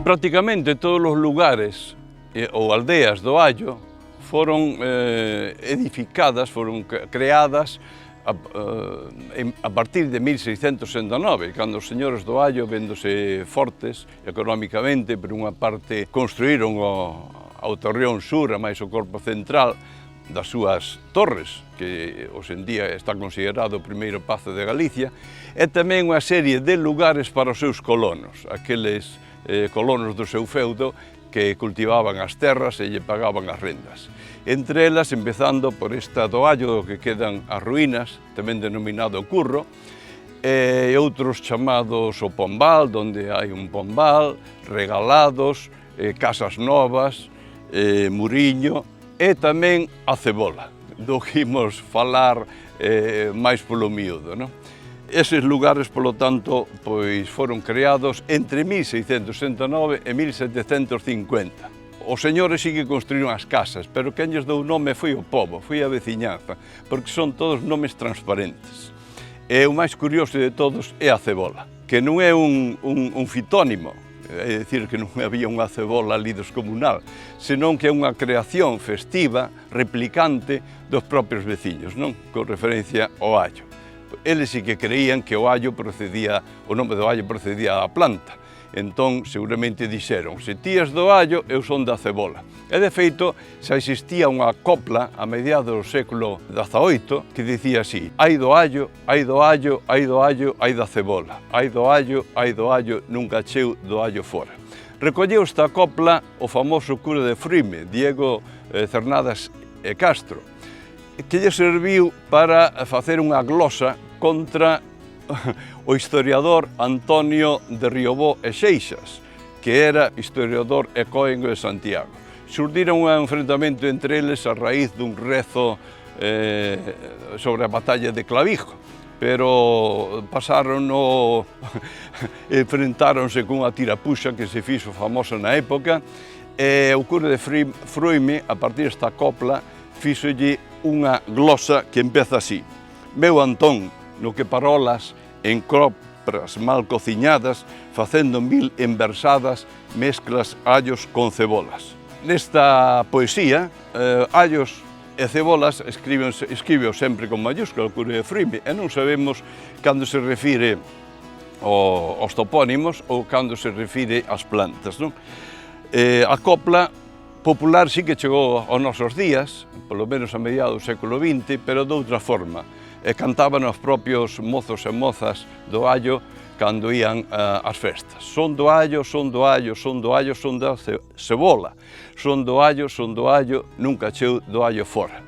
Prácticamente todos os lugares ou aldeas do Allo foron edificadas, foron creadas a partir de 1609, cando os señores do Allo, véndose fortes económicamente, por unha parte construíron o Torreón Sur, a máis o corpo central das súas torres, que hoxe en día está considerado o primeiro pazo de Galicia, e tamén unha serie de lugares para os seus colonos, aqueles colonos do seu feudo que cultivaban as terras e lle pagaban as rendas. Entre elas, empezando por esta do Allo, que quedan as ruínas, tamén denominado Curro, e outros chamados o Pombal, donde hai un pombal, regalados, casas novas, Muriño, e tamén a Cebola, do que imos falar máis polo miúdo, non? Eses lugares, polo tanto, pois foron creados entre 1669 e 1750. Os señores sí que construíron as casas, pero quen lles dou nome foi o pobo, foi a veciñanza, porque son todos nomes transparentes. E o máis curioso de todos é a Cebola, que non é un fitónimo, é dicir, que non había unha cebola ali descomunal, senón que é unha creación festiva, replicante dos propios veciños, non? Con referencia ao allo. Eles sí que creían que o allo procedía, o nome do allo procedía da planta. Entón, seguramente dixeron, se ti és do allo, eu son da cebola. E, de feito, xa existía unha copla a mediados do século XVIII que dicía así: hai do allo, hai do allo, hai do allo, hai da cebola. Hai do allo, nunca cheu do allo fora. Recolleu esta copla o famoso cura de Fruime, Diego Cernadas e Castro, que lle serviu para facer unha glosa contra o historiador Antonio de Riobó e Seixas, que era historiador e cóengo de Santiago. Xurdiron un enfrentamento entre eles a raíz dun rezo sobre a batalla de Clavijo, pero enfrentáronse cunha tirapuxa que se fixo famosa na época, e o cura de Fruime, a partir desta copla, fíxolle unha glosa que empeza así: meu Antón, no que parolas en copras mal cociñadas, facendo mil enversadas, mezclas allos con cebolas. Nesta poesía, allos e cebolas escribeo sempre con mayúscula o cura de Fruime, e non sabemos cando se refire aos topónimos ou cando se refire ás plantas, non? A copla popular sí que chegou aos nosos días, polo menos a mediados do século XX, pero de outra forma. Cantaban os propios mozos e mozas do Allo cando ían ás festas. Son do Allo, son do Allo, son do Allo, son da cebola. Son do Allo, nunca cheu do Allo fora.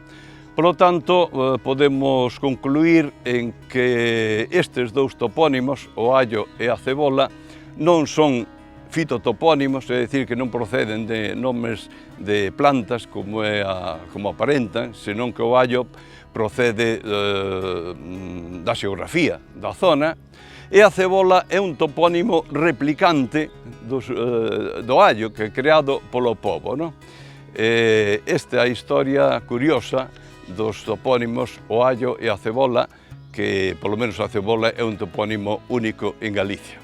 Por lo tanto, podemos concluir en que estes dous topónimos, o Allo e a cebola, non son fitotopónimos, é dicir, que non proceden de nomes de plantas como aparentan, senón que o allo procede da xeografía da zona, e a cebola é un topónimo replicante do allo, que é creado polo pobo, non? Esta é a historia curiosa dos topónimos o allo e a cebola, que polo menos a cebola é un topónimo único en Galicia.